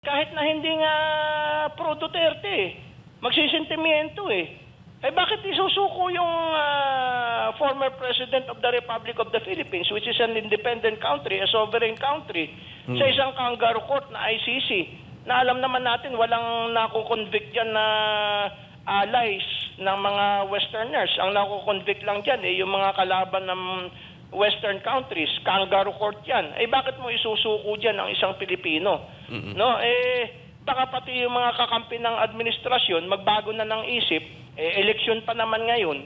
kahit na hindi nga pro Duterte, magsisentimiento Eh bakit isusuko yung former President of the Republic of the Philippines, which is an independent country, a sovereign country, sa isang kangaroo court na ICC, na alam naman natin walang nakukonvict dyan na allies ng mga Westerners. Ang nakukonvict lang dyan yung mga kalaban ng Western countries, kangaroo court yan. Bakit mo isusuko dyan ang isang Pilipino? No? Baka pati yung mga kakampi ng administrasyon magbago na ng isip, eleksyon pa naman ngayon,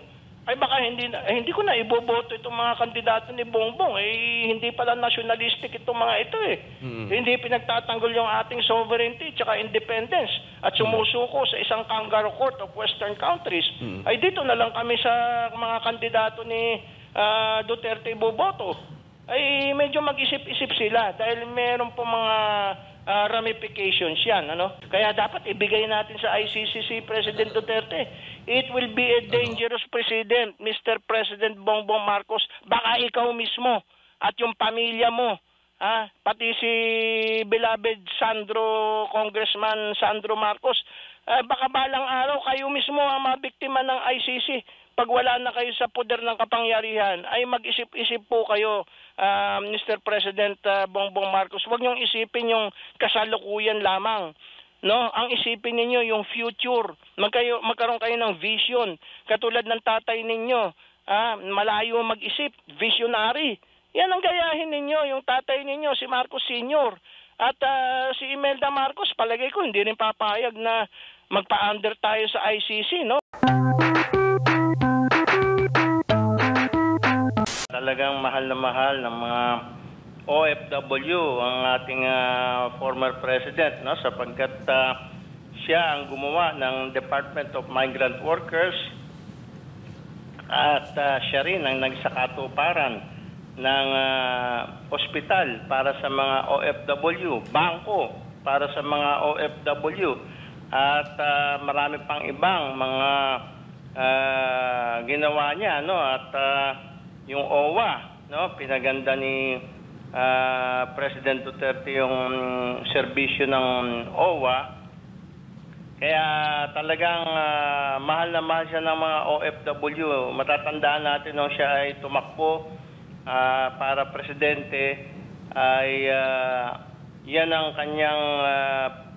baka hindi ko na iboboto itong mga kandidato ni Bongbong. Hindi pala nationalistic itong mga ito Hindi pinagtatanggol yung ating sovereignty tsaka independence at sumusuko sa isang kangaroo court of Western countries. Dito na lang kami sa mga kandidato ni Duterte iboboto. Medyo mag-isip-isip sila dahil meron po mga ramifications yan. Kaya dapat ibigay natin sa ICC si President Duterte. It will be a dangerous president, Mr. President Bongbong Marcos. Baka ikaw mismo at yung pamilya mo, pati si beloved Congressman Sandro Marcos, baka balang araw kayo mismo ang mabiktima ng ICC. Pag wala na kayo sa poder ng kapangyarihan, ay mag-isip-isip po kayo, Mr. President Bongbong Marcos. Huwag niyong isipin yung kasalukuyan lamang. No, ang isipin ninyo yung future. Magkaroon kayo ng vision. Katulad ng tatay ninyo, malayo mag-isip, visionary. Yan ang gayahin ninyo, yung tatay ninyo, si Marcos Sr. At si Imelda Marcos, palagay ko, hindi rin papayag na magpa-under tayo sa ICC, no? Talagang mahal na mahal ng mga OFW ang ating former president, no, sapagkat siya ang gumawa ng Department of Migrant Workers at siya rin ang nagsakatuparan ng ospital para sa mga OFW, bangko para sa mga OFW at marami pang ibang mga ginawa niya, no, at yung OWA, no, pinaganda ni President Duterte yung serbisyo ng OWA. Kaya talagang mahal na mahal siya ng mga OFW. Matatandaan natin nung siya ay tumakbo para presidente, ay yan ang kanyang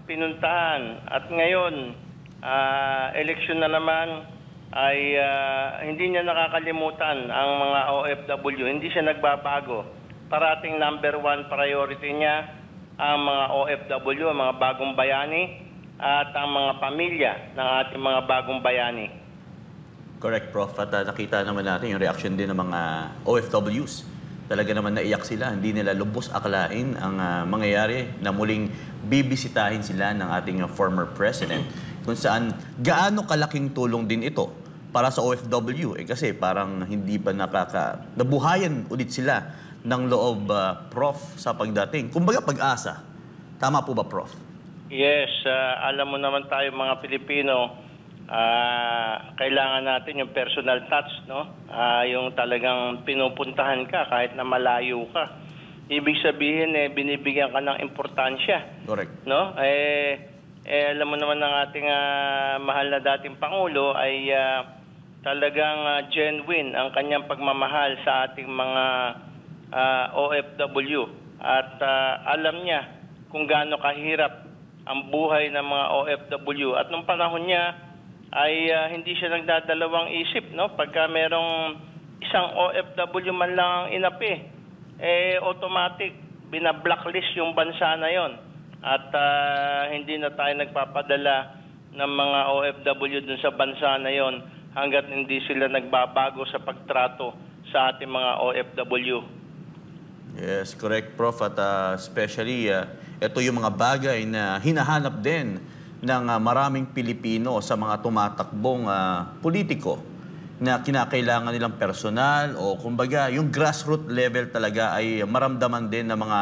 pinuntahan. At ngayon, eleksyon na naman, ay hindi niya nakakalimutan ang mga OFW. Hindi siya nagbabago. Parating number 1 priority niya ang mga OFW, ang mga bagong bayani at ang mga pamilya ng ating mga bagong bayani. Correct, Prof. At nakita naman natin yung reaction din ng mga OFWs. Talaga naman naiyak sila. Hindi nila lubos akalain ang mangyayari na muling bibisitahin sila ng ating former president. Kung saan gaano kalaking tulong din ito para sa OFW. Kasi parang hindi pa nabuhayan ulit sila ng loob, Prof, sa pagdating. Kumbaga pag-asa. Tama po ba, Prof? Yes, alam mo naman tayo mga Pilipino, kailangan natin yung personal touch, no? Yung talagang pinupuntahan ka kahit na malayo ka. Ibig sabihin, binibigyan ka ng importansya. Correct. No? Alam mo naman ng ating mahal na dating Pangulo ay talagang genuine ang kanyang pagmamahal sa ating mga OFW. At alam niya kung gaano kahirap ang buhay ng mga OFW. At nung panahon niya ay hindi siya nagdadalawang isip, no? Pagka merong isang OFW man lang ang inapi, automatic bina-blacklist yung bansa na yon. At hindi na tayo nagpapadala ng mga OFW dun sa bansa na yon hanggat hindi sila nagbabago sa pagtrato sa ating mga OFW. Yes, correct, Prof. At especially, ito yung mga bagay na hinahanap din ng maraming Pilipino sa mga tumatakbong politiko na kinakailangan nilang personal o kumbaga yung grassroots level talaga ay maramdaman din ng mga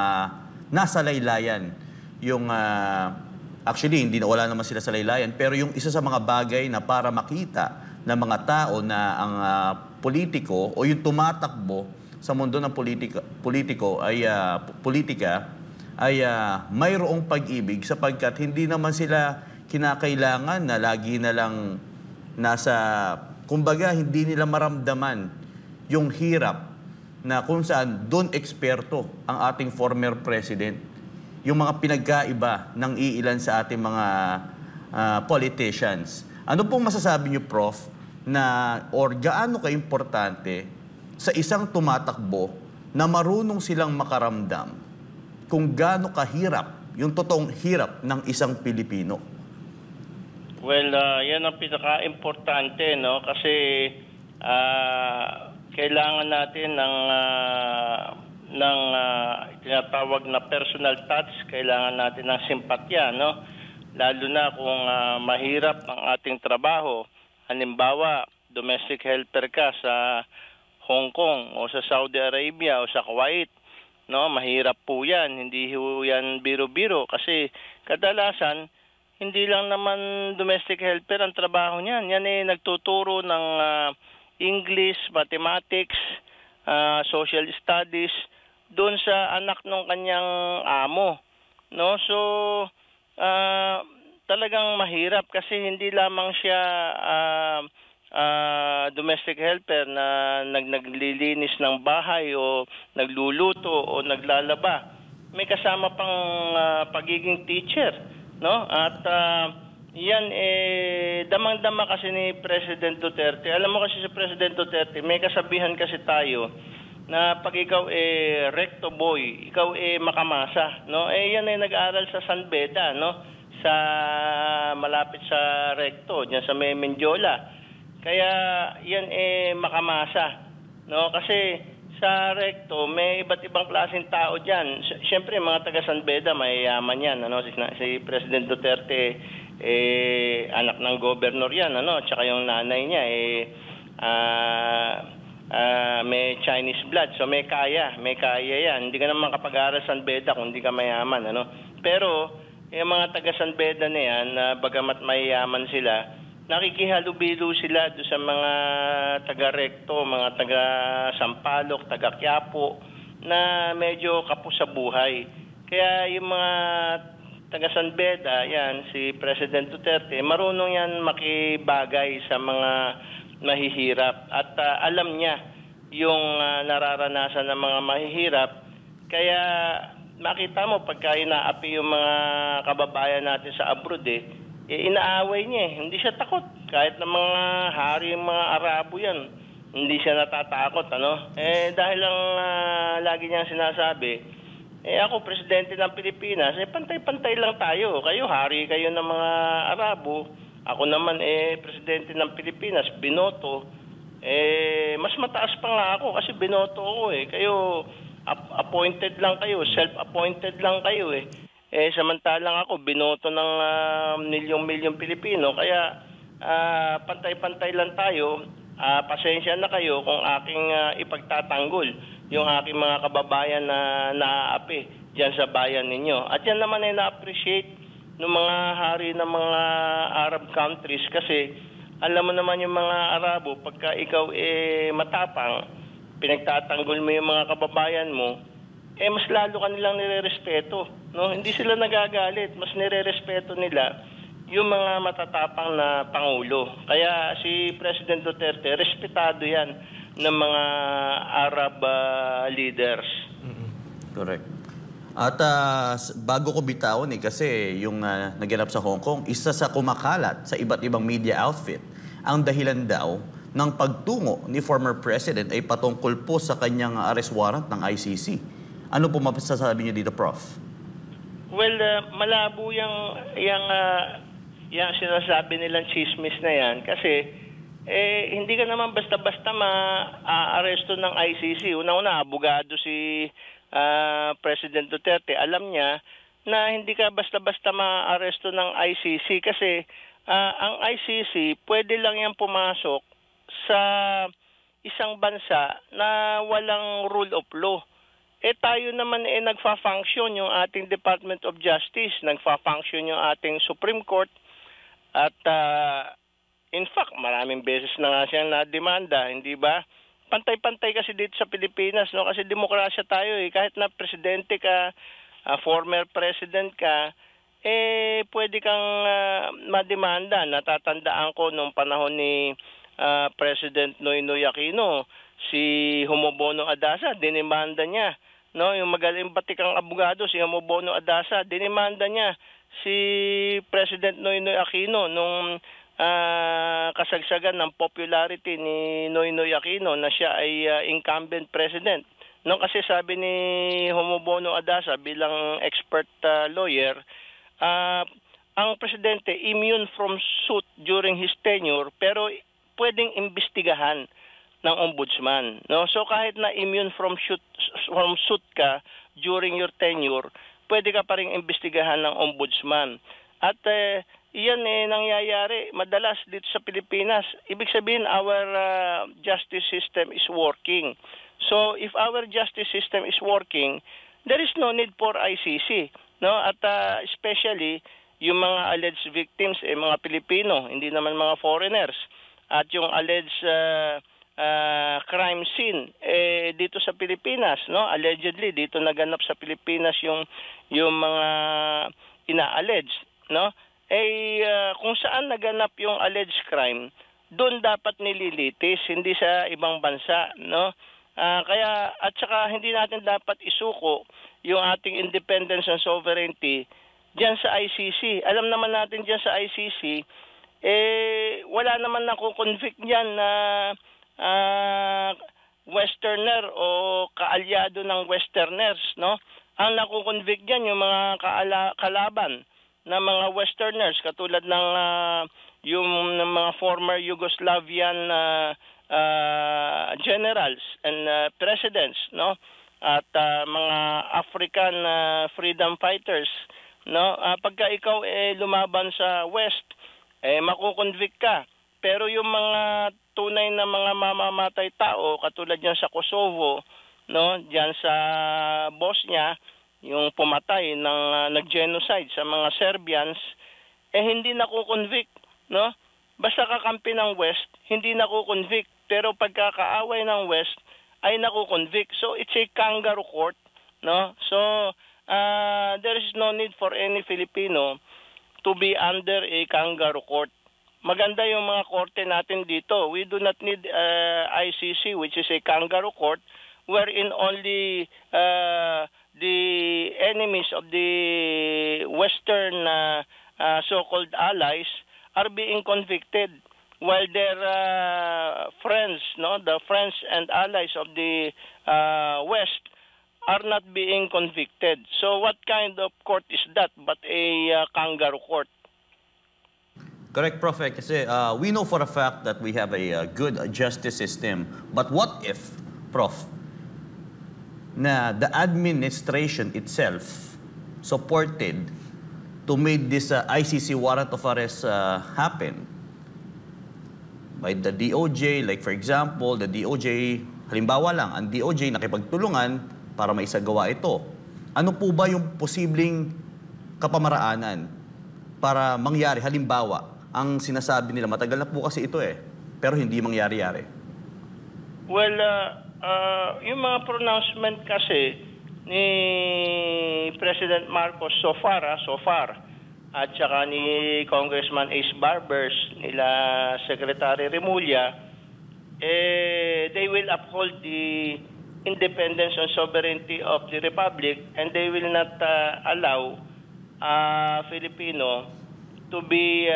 nasa laylayan. Yung actually hindi wala naman sila sa laylayan, pero yung isa sa mga bagay na para makita ng mga tao na ang politiko o yung tumatakbo sa mundo ng politika ay ay mayroong pag-ibig sapagkat hindi naman sila kinakailangan na lagi na lang nasa, kumbaga hindi nila maramdaman yung hirap na kung saan doon eksperto ang ating former president. Yung mga pinagkaiba ng iilan sa ating mga politicians. Ano pong masasabi niyo, Prof, na or gaano kaimportante sa isang tumatakbo na marunong silang makaramdam kung gaano kahirap yung totoong hirap ng isang Pilipino? Well, yan ang pinaka-importante, no? Kasi kailangan natin ng tinatawag na personal touch, kailangan natin ng simpatya, no? Lalo na kung mahirap ang ating trabaho. Halimbawa, domestic helper ka sa Hong Kong o sa Saudi Arabia o sa Kuwait, no? Mahirap po 'yan, hindi ho 'yan biro-biro kasi kadalasan hindi lang naman domestic helper ang trabaho niyan. Yan nagtuturo ng English, mathematics, social studies doon sa anak ng kanyang amo, no? So talagang mahirap kasi hindi lamang siya domestic helper na naglilinis ng bahay o nagluluto o naglalaba. May kasama pang pagiging teacher, no? At yan damang-dama kasi ni President Duterte. Alam mo kasi si President Duterte, may kasabihan kasi tayo na pag ikaw recto boy, ikaw makamasa, no? Yan nag-aaral sa San Beda, no? Sa malapit sa recto, diyan sa Menjola. Kaya yan makamasa, no? Kasi sa recto may iba't ibang klaseng tao diyan. Siyempre mga taga San Beda mayayaman yan, ano? Si President Duterte anak ng gobernador yan, ano? Tsaka yung nanay niya may Chinese blood, so may kaya yan. Hindi ka naman makapag-aral San Beda kung hindi ka mayaman, ano? Pero yung mga taga San Beda na yan, bagamat mayayaman sila, nakikihalubilo sila doon sa mga taga-Recto, mga taga-Sampaloc, taga-Quiapo, na medyo kapos sa buhay. Kaya yung mga taga-San Beda, yan, si President Duterte, marunong yan makibagay sa mga mahihirap. At alam niya yung nararanasan ng mga mahihirap. Kaya makita mo, pagka inaapi yung mga kababayan natin sa abroad, inaaway niya. Hindi siya takot. Kahit ng mga hari, mga Arabo yan, hindi siya natatakot, ano? Dahil lang lagi niyang sinasabi, ako, presidente ng Pilipinas, pantay-pantay lang tayo. Kayo, hari kayo ng mga Arabo. Ako naman, presidente ng Pilipinas, binoto. Mas mataas pa nga ako kasi binoto ako, Kayo, appointed lang kayo, self-appointed lang kayo, samantalang ako, binoto ng milyong-milyong Pilipino. Kaya, pantay-pantay lang tayo. Pasensya na kayo kung aking ipagtatanggol yung aking mga kababayan na naaapi dyan sa bayan ninyo. At yan naman ay na-appreciate ng mga hari ng mga Arab countries kasi alam mo naman yung mga Arabo, pagka ikaw matapang, pinagtatanggol mo yung mga kababayan mo, mas lalo ka nilang nirerespeto. No? Hindi sila nagagalit, mas nirerespeto nila yung mga matatapang na Pangulo. Kaya si President Duterte, respetado yan ng mga Arab leaders. Correct. At bago ko bitawan kasi yung naganap sa Hong Kong, isa sa kumakalat sa iba't ibang media outfit, ang dahilan daw ng pagtungo ni former President ay patungkol po sa kanyang arrest warrant ng ICC. Ano po masasabi niyo dito, Prof? Well, malabo yung sinasabi nilang chismis na yan kasi hindi ka naman basta-basta ma-aresto ng ICC. Una-una, abogado si President Duterte. Alam niya na hindi ka basta-basta ma-aresto ng ICC kasi ang ICC pwede lang yan pumasok sa isang bansa na walang rule of law. Tayo naman nagfa-function yung ating Department of Justice, nagfa-function yung ating Supreme Court at in fact, maraming beses na nga siyang na-demanda, hindi ba? Pantay-pantay kasi dito sa Pilipinas, no? Kasi demokrasya tayo, Kahit na presidente ka, former president ka, pwede kang mademanda. Natatandaan ko nung panahon ni President Noynoy Aquino, si Homobono Adasa, dinemanda niya. No, yung magaling batikang abogado, si Homobono Adasa, dinemanda niya si President Noynoy Aquino nung kasagsagan ng popularity ni Noynoy Aquino na siya ay incumbent president. No, kasi sabi ni Homobono Adasa bilang expert lawyer, ang presidente immune from suit during his tenure pero pwedeng imbestigahan ng ombudsman. No, so kahit na immune from suit ka during your tenure, pwede ka pa ring imbestigahan ng ombudsman. At iyan nangyayari madalas dito sa Pilipinas. Ibig sabihin our justice system is working. So if our justice system is working, there is no need for ICC, no? At especially yung mga alleged victims mga Pilipino, hindi naman mga foreigners. At yung alleged crime scene dito sa Pilipinas, no? Allegedly dito naganap sa Pilipinas yung mga ina-allege, no? Kung saan naganap yung alleged crime, doon dapat nililitis, hindi sa ibang bansa, no? Kaya at saka hindi natin dapat isuko yung ating independence and sovereignty diyan sa ICC. Alam naman natin diyan sa ICC wala naman nako-convict diyan na westerner o kaalyado ng westerners, no? Ang nako-convict diyan yung mga kalaban na mga westerners katulad ng yung mga former Yugoslavian generals and presidents, no? At mga African freedom fighters, no? Pagka ikaw lumaban sa West, makukonvict ka. Pero yung mga tunay na mga mamamatay tao katulad diyan sa Kosovo, no? Diyan sa Bosnia, yung pumatay ng nag-genocide sa mga Serbians, hindi nakukonvict, no? Basta kakampi ng West, hindi nakukonvict. Pero pagkakaaway ng West, ay nakukonvict. So it's a kangaroo court, no? So there is no need for any Filipino to be under a kangaroo court. Maganda yung mga korte natin dito. We do not need ICC, which is a kangaroo court, wherein only the enemies of the Western so-called allies are being convicted, while their friends, no, the friends and allies of the West are not being convicted. So what kind of court is that but a kangaroo court? Correct, Prof. Kasi we know for a fact that we have a good justice system. But what if, Prof, na the administration itself supported to make this ICC warrant of arrest happen? By the DOJ, like for example, the DOJ, halimbawa lang, ang DOJ nakipagtulungan para maisagawa ito. Ano po ba yung posibleng kapamaraanan para mangyari? Halimbawa, ang sinasabi nila, matagal na po kasi ito pero hindi mangyari-yari. Well, yung mga pronouncement kasi ni President Marcos so far, at saka ni Congressman Ace Barbers, nila Secretary Remulla, they will uphold the independence and sovereignty of the Republic, and they will not allow Filipino to be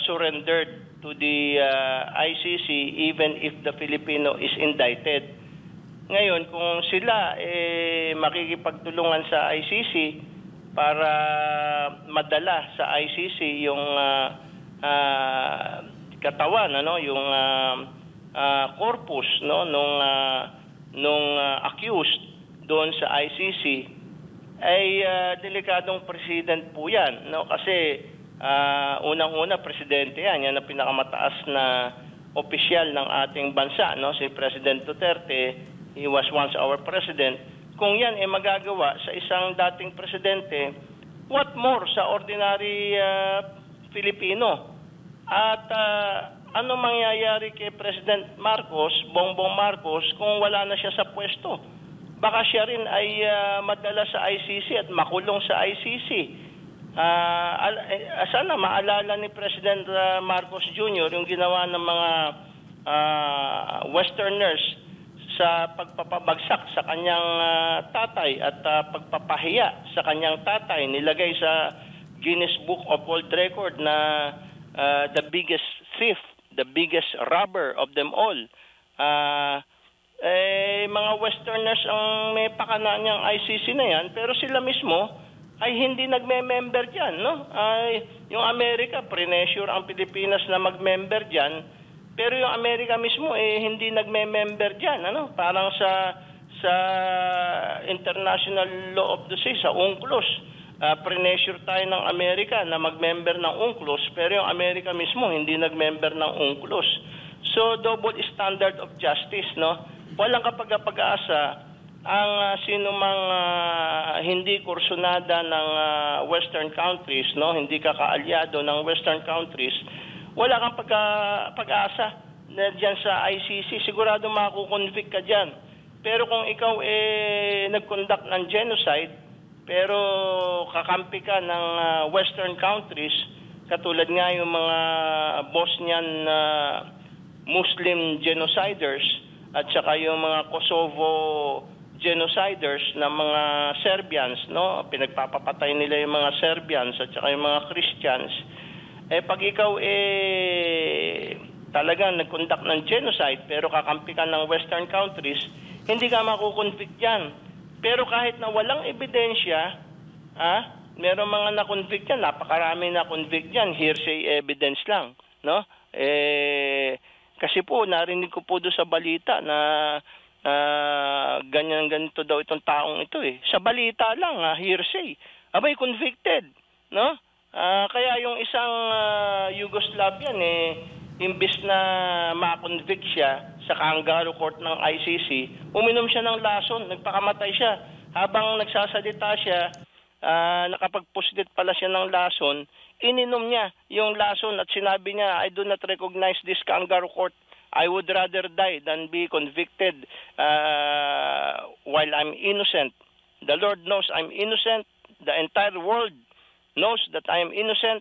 surrendered to the ICC even if the Filipino is indicted. Ngayon, kung sila makikipagtulungan sa ICC para madala sa ICC yung katawan, yung corpus, no, nung accused doon sa ICC, ay delikadong president po yan, no? Kasi unang-una presidente yan ang pinakamataas na opisyal ng ating bansa, no? Si President Duterte, he was once our president. Kung yan magagawa sa isang dating presidente, what more sa ordinary Filipino? At ano mangyayari kay President Marcos, Bongbong Marcos, kung wala na siya sa pwesto? baka siya rin ay madala sa ICC at makulong sa ICC. Sana maalala ni President Marcos Jr. yung ginawa ng mga Westerners sa pagpapabagsak sa kanyang tatay at pagpapahiya sa kanyang tatay. Nilagay sa Guinness Book of World Record na the biggest thief, the biggest robber of them all. Mga Westerners ang may pakana niyang ICC na yan, pero sila mismo ay hindi nagme-member dyan, no? Yung Amerika, pre-pressure ang Pilipinas na mag-member dyan, pero yung Amerika mismo hindi nagme-member dyan, ano? Parang sa International Law of the Sea, sa UNCLOS, pre-pressure tayo ng Amerika na mag-member ng UNCLOS, pero yung Amerika mismo hindi nag-member ng UNCLOS. So, double standard of justice, no? Walang kapag-asa ang sinumang hindi kursunada ng Western countries, no, hindi ka kaalyado ng Western countries, wala kang pag-asa na diyan sa ICC. Sigurado makukonvict ka diyan. Pero kung ikaw nag-conduct ng genocide, pero kakampi ka ng Western countries, katulad nga yung mga Bosnian Muslim genociders at saka yung mga Kosovo genociders na mga Serbians, no? Pinagpapapatay nila yung mga Serbians at saka yung mga Christians. Pag ikaw talagang nag-conduct ng genocide pero kakampi ka ng Western countries, hindi ka makukonvict yan. Pero kahit na walang ebidensya, meron mga na-convict yan, napakarami na-convict yan, hearsay evidence lang, no? Kasi po, narinig ko po doon sa balita na ganyan-ganito daw itong taong ito Sa balita lang, hearsay. Abay, convicted, no? Kaya yung isang Yugoslavian, imbis na ma-convict siya sa kangaroo court ng ICC, uminom siya ng lason, nagpakamatay siya. Habang nagsasalita siya, nakapagpuslit pala siya ng lason, ininom niya yung lason at sinabi niya, I do not recognize this kangaroo court. I would rather die than be convicted while I'm innocent. The Lord knows I'm innocent. The entire world knows that I am innocent.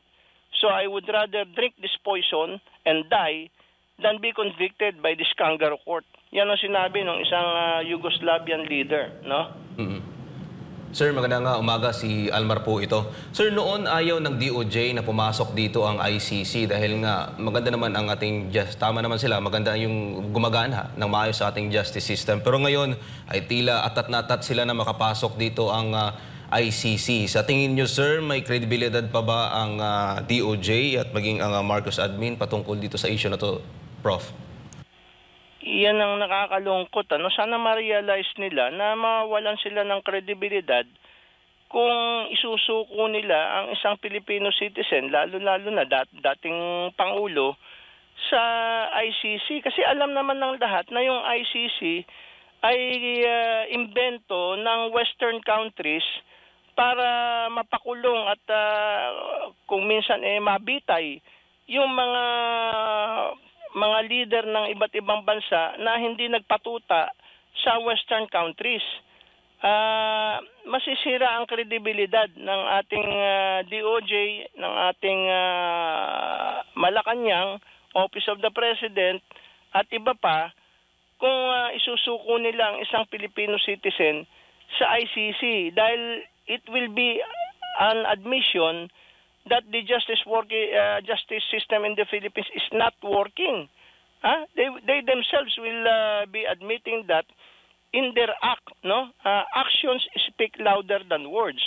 So I would rather drink this poison and die than be convicted by this kangaroo court. Yan ang sinabi ng isang Yugoslavian leader, no? Sir, magandang umaga, si Almar po ito. Sir, noon ayaw ng DOJ na pumasok dito ang ICC dahil nga maganda naman ang ating, tama naman sila, maganda yung gumagana ng maayos sa ating justice system. Pero ngayon ay tila atat na atat sila na makapasok dito ang ICC. Sa tingin nyo, sir, may kredibilidad pa ba ang DOJ at maging ang Marcos admin patungkol dito sa issue na to, Prof? Iyan ang nakakalungkot. Sana ma-realize nila na mawalan sila ng kredibilidad kung isusuko nila ang isang Filipino citizen, lalo-lalo na dating Pangulo, sa ICC. Kasi alam naman ng lahat na yung ICC ay imbento ng Western countries para mapakulong at kung minsan mabitay yung mga leader ng iba't ibang bansa na hindi nagpatuta sa Western countries. Masisira ang kredibilidad ng ating DOJ, ng ating Malacanang, Office of the President, at iba pa, kung isusuko nila ang isang Filipino citizen sa ICC. Dahil it will be an admission that the justice system in the Philippines is not working. They themselves will be admitting that in their act, no? Actions speak louder than words,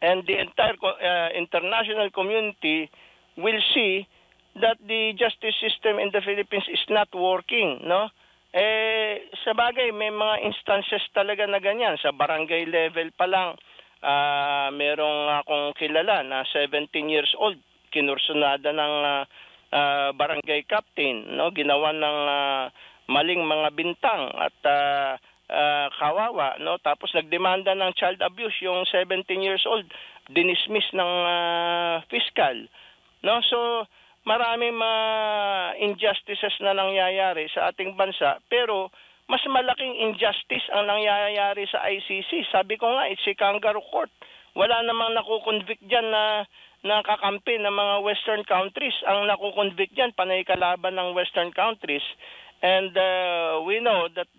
and the entire international community will see that the justice system in the Philippines is not working, no? Sa bagay, may mga instances talaga na ganyan. Sa barangay level pa lang, merong akong kilala na 17 years old, kinursunada ng barangay captain, no? Ginawa ng maling mga bintang at kawawa, no? Tapos nagdemanda ng child abuse yung 17 years old, dinismiss ng fiscal, no? So maraming mga injustices na nangyayari sa ating bansa, pero mas malaking injustice ang nangyayari sa ICC. Sabi ko nga, it's a kangaroo court. Wala namang nakukonvict dyan na kakampi ng mga Western countries. Ang nakukonvict dyan, panay kalaban ng Western countries. And we know that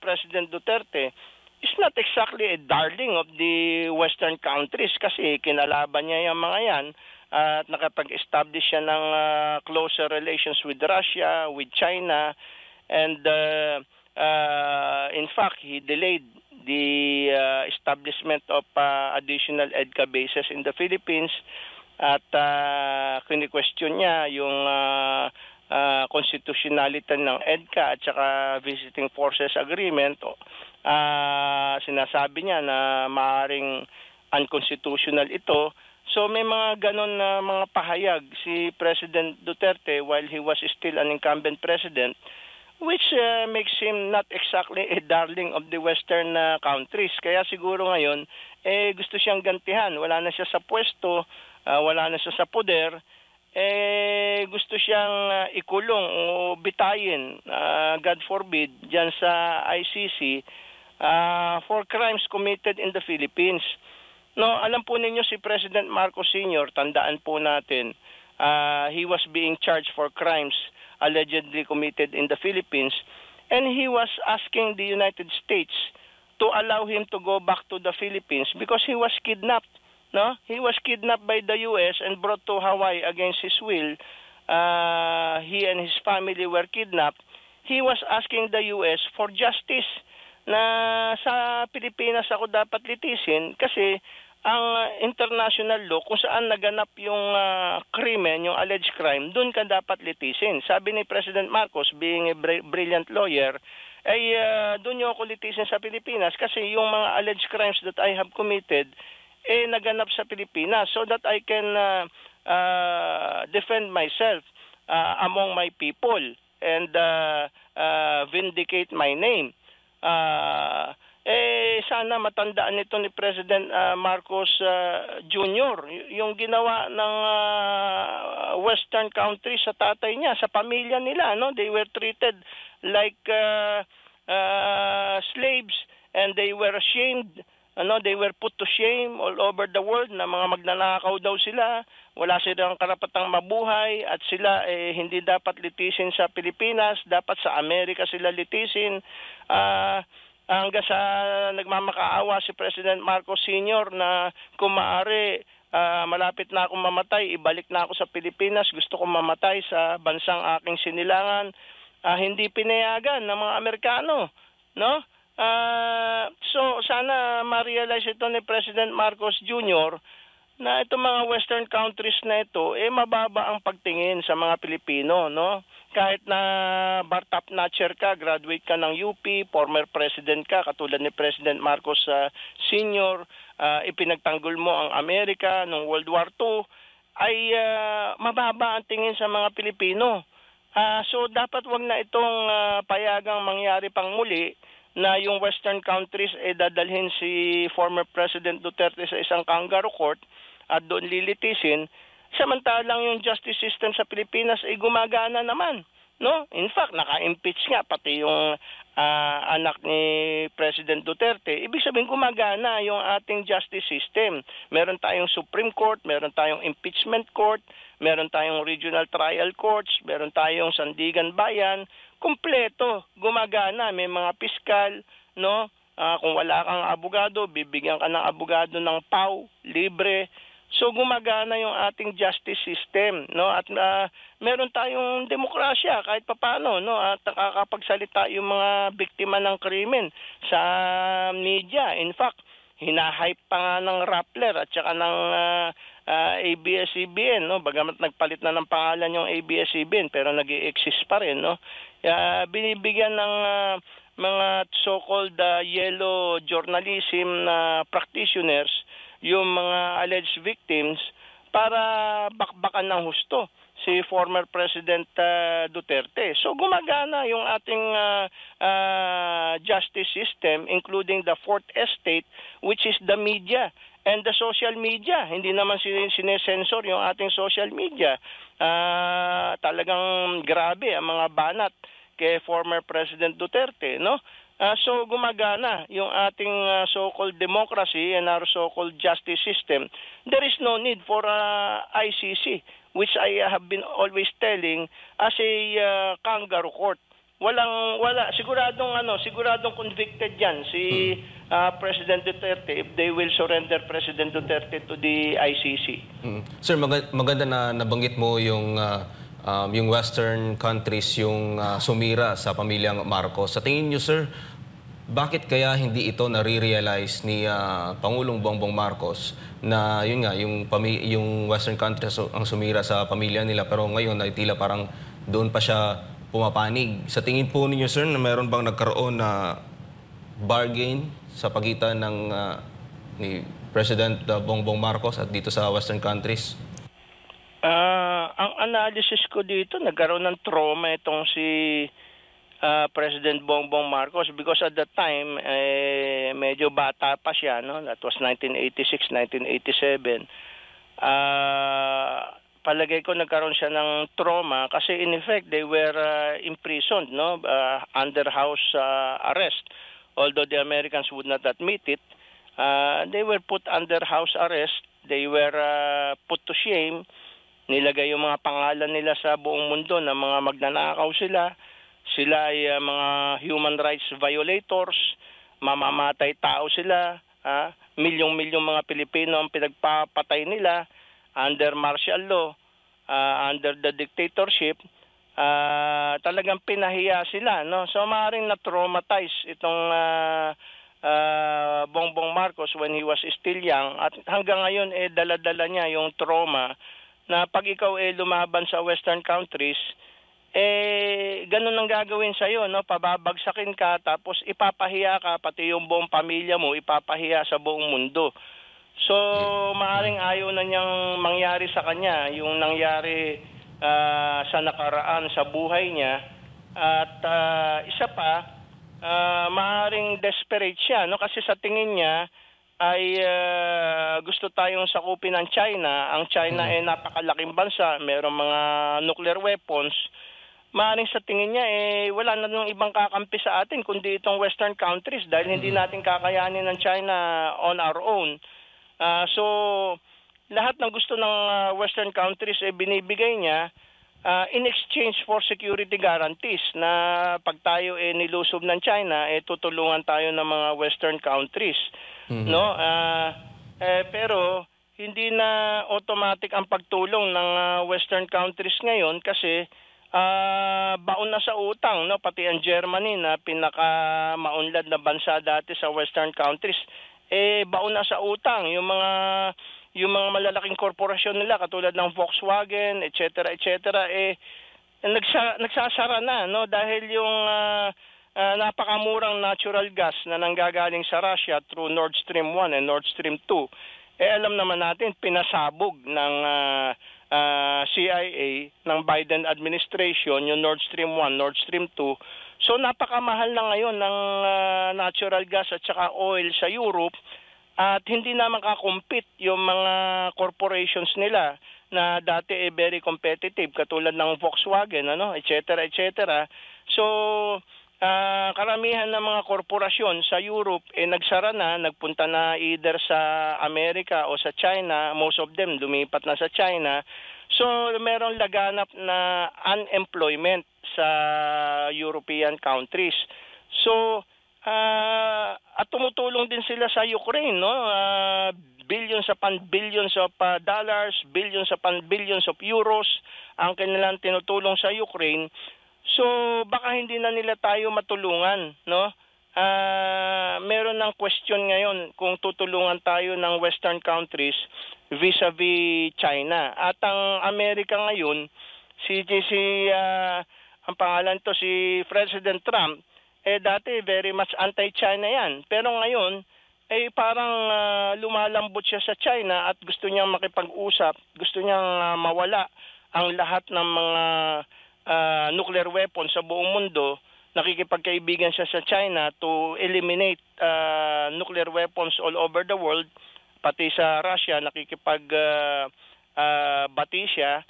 President Duterte is not exactly a darling of the Western countries kasi kinalaban niya yung mga yan at nakapag-establish siya ng closer relations with Russia, with China, and in fact, he delayed the establishment of additional EDCA bases in the Philippines at kini-question niya yung constitutionality ng EDCA at saka Visiting Forces Agreement. Sinasabi niya na maaaring unconstitutional ito. So may mga ganon na mga pahayag si President Duterte while he was still an incumbent president, which makes him not exactly a darling of the Western countries. Kaya siguro ngayon, gusto siyang gantihan. Wala na siya sa pwesto, wala na siya sa poder, gusto siyang ikulong o bitayin, God forbid, dyan sa ICC for crimes committed in the Philippines. No, alam po ninyo si President Marcos Sr., tandaan po natin, he was being charged for crimes allegedly committed in the Philippines, and he was asking the United States to allow him to go back to the Philippines because he was kidnapped. No, he was kidnapped by the U.S. and brought to Hawaii against his will. He and his family were kidnapped. He was asking the U.S. for justice na sa Pilipinas ako dapat litisin kasi ang international law kung saan naganap yung krimen, yung alleged crime, doon ka dapat litisin. Sabi ni President Marcos, being a brilliant lawyer, ay doon nyo ako litisin sa Pilipinas kasi yung mga alleged crimes that I have committed naganap sa Pilipinas so that I can defend myself among my people and vindicate my name. Sana matandaan nito ni President Marcos Jr. Yung ginawa ng Western countries sa tatay niya, sa pamilya nila, no? They were treated like slaves and they were ashamed. They were put to shame all over the world na mga magnanakaw daw sila, wala silang karapatang mabuhay at sila hindi dapat litisin sa Pilipinas, dapat sa Amerika sila litisin. Hanggang sa nagmamakaawa si President Marcos Sr. na kung maaari malapit na akong mamatay, ibalik na ako sa Pilipinas, gusto kong mamatay sa bansang aking sinilangan. Hindi pinayagan ng mga Amerikano, no? So sana ma-realize ito ni President Marcos Jr. na itong mga Western countries na ito mababa ang pagtingin sa mga Pilipino, no? Kahit na bar top notcher ka, graduate ka ng UP, former president ka katulad ni President Marcos Sr., ipinagtanggol mo ang Amerika noong World War II, ay mababa ang tingin sa mga Pilipino. So dapat wag na itong payagang mangyari pang muli na yung Western countries dadalhin si former President Duterte sa isang kangaroo court at doon lilitisin, samantalang yung justice system sa Pilipinas ay gumagana naman, no? In fact, naka-impeach nga pati yung anak ni President Duterte. Ibig sabihin gumagana yung ating justice system. Meron tayong Supreme Court, meron tayong impeachment court, meron tayong regional trial courts, meron tayong Sandigan Bayan, kumpleto, gumagana, may mga piskal, no? Kung wala kang abogado, bibigyan ka ng abogado ng PAW, libre. So gumagana yung ating justice system, no? At meron tayong demokrasya kahit papaano, no? At nakakapagsalita yung mga biktima ng krimen sa media. In fact, hinahype pa nga ng Rappler at saka ng ABS-CBN, no? Bagamat nagpalit na ng pangalan yung ABS-CBN pero nag-i-exist pa rin, no? Binibigyan ng mga so-called yellow journalism practitioners yung mga alleged victims para bakbakan ng husto si former President Duterte. So gumagana yung ating justice system including the fourth estate which is the media and the social media. Hindi naman sinesensor yung ating social media. Talagang grabe ang mga banat kay former President Duterte, no? So gumagana yung ating so-called democracy and our so-called justice system. There is no need for ICC, which I have been always telling, as a kangaroo court. Wala siguradong convicted yan si President Duterte if they will surrender President Duterte to the ICC. Sir, maganda na nabanggit mo yung Western countries yung sumira sa pamilyang Marcos. Sa tingin niyo, sir, bakit kaya hindi ito nare-realize ni Pangulong Bongbong Marcos na yun nga, yung Western countries ang sumira sa pamilya nila, pero ngayon ay tila parang doon pa siya pumapanig. Sa tingin po ninyo, sir, na meron bang nagkaroon na bargain sa pagitan ng ni President Bongbong Marcos at dito sa Western countries? Ang analysis ko dito, nagkaroon ng trauma itong si President Bongbong Marcos because at that time, medyo bata pa siya, no? That was 1986, 1987. Palagay ko nagkaroon siya ng trauma kasi in effect, they were imprisoned, no? Under house arrest. Although the Americans would not admit it, they were put under house arrest. They were put to shame. Nilagay yung mga pangalan nila sa buong mundo na mga magnanakaw sila. Sila ay mga human rights violators, mamamatay tao sila, milyong-milyong mga Pilipino ang pinagpapatay nila under martial law, under the dictatorship. Talagang pinahiya sila, no? So maaaring na-traumatize itong Bongbong Marcos when he was still young at hanggang ngayon dala-dala niya yung trauma na pag ikaw lumaban sa Western countries, ganun ang gagawin sa'yo, no? Pababagsakin ka, tapos ipapahiya ka, pati yung buong pamilya mo, ipapahiya sa buong mundo. So, maaaring ayaw na niyang mangyari sa kanya, yung nangyari sa nakaraan sa buhay niya. At isa pa, maaaring desperate siya, no? Kasi sa tingin niya, ay gusto tayong sakupin ng China. Ang China ay napakalaking bansa, mayroong mga nuclear weapons. Maaaring sa tingin niya, wala na nung ibang kakampi sa atin kundi itong Western countries dahil hindi natin kakayanin ng China on our own. So, lahat ng gusto ng Western countries binibigay niya in exchange for security guarantees na pag tayo nilusob ng China, tutulungan tayo ng mga Western countries. No? Pero hindi na automatic ang pagtulong ng Western countries ngayon kasi baon na sa utang, no? Pati ang Germany na pinaka-maunlad na bansa dati sa Western countries, baon na sa utang. Yung mga malalaking korporasyon nila katulad ng Volkswagen, etc., nagsasara na, no? Dahil yung napakamurang natural gas na nanggagaling sa Russia through Nord Stream 1 and Nord Stream 2. Alam naman natin, pinasabog ng CIA ng Biden administration yung Nord Stream 1, Nord Stream 2. So napakamahal na ngayon ng natural gas at saka oil sa Europe at hindi na makakompete yung mga corporations nila na dati very competitive katulad ng Volkswagen, etc. So karamihan ng mga korporasyon sa Europe nagsara na, nagpunta na either sa Amerika o sa China. Most of them lumipat na sa China. So merong laganap na unemployment sa European countries. So at tumutulong din sila sa Ukraine, no? Billions upon billions of dollars, billions upon billions of euros ang kanilang tinutulong sa Ukraine. So baka hindi na nila tayo matulungan, no? Meron ng question ngayon kung tutulungan tayo ng Western countries vis-a-vis China. At ang Amerika ngayon, ang pangalan to si President Trump, dati very much anti-China yan. Pero ngayon, parang lumalambot siya sa China at gusto niyang makipag-usap, gusto niyang mawala ang lahat ng mga nuclear weapons sa buong mundo. Nakikipagkaibigan siya sa China to eliminate nuclear weapons all over the world. Pati sa Russia, nakikipagbati siya.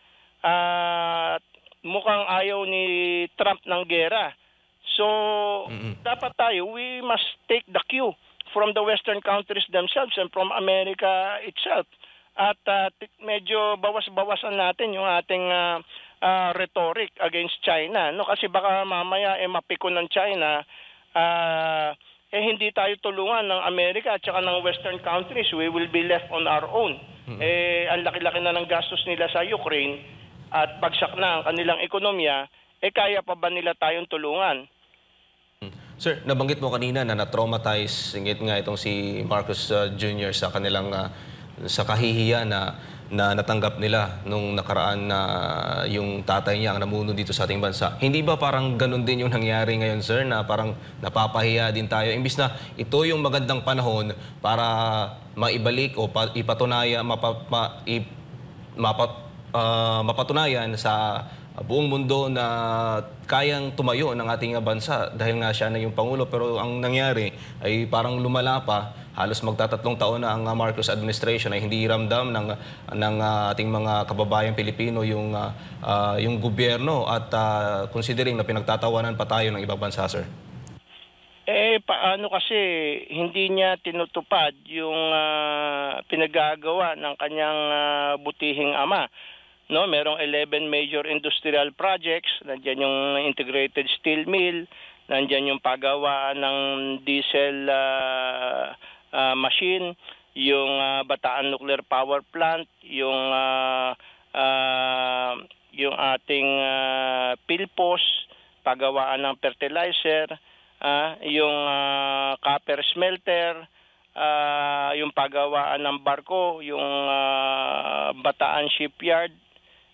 mukhang ayaw ni Trump ng gera. So, dapat tayo, we must take the cue from the Western countries themselves and from America itself. At medyo bawas-bawasan natin yung ating rhetoric against China. No? Kasi baka mamaya mapiko ng China, hindi tayo tulungan ng Amerika at saka ng Western countries. We will be left on our own. Ang laki-laki na ng gastos nila sa Ukraine at bagsak na ang kanilang ekonomiya, kaya pa ba nila tayong tulungan? Sir, nabanggit mo kanina na na-traumatize nga itong si Marcos Jr. sa kanilang sa kahihiyan na natanggap nila nung nakaraan na yung tatay niya ang namuno dito sa ating bansa. Hindi ba parang ganun din yung nangyari ngayon, sir, na parang napapahiya din tayo? Imbis na ito yung magandang panahon para maibalik o mapatunayan sa buong mundo na kayang tumayo ng ating bansa dahil nga siya na yung Pangulo. Pero ang nangyari ay parang lumala pa. Halos magtatatlong taon na ang Marcos administration ay hindi ramdam ng ating mga kababayang Pilipino yung gobyerno at considering na pinagtatawanan pa tayo ng ibang bansa, sir. Paano kasi hindi niya tinutupad yung pinagagawa ng kanyang butihing ama? No, merong 11 major industrial projects, nandiyan yung integrated steel mill, nandiyan yung pagawaan ng diesel machine, yung Bataan Nuclear Power Plant, yung ating Pilpos, pagawaan ng fertilizer, yung copper smelter, yung pagawaan ng barko, yung Bataan Shipyard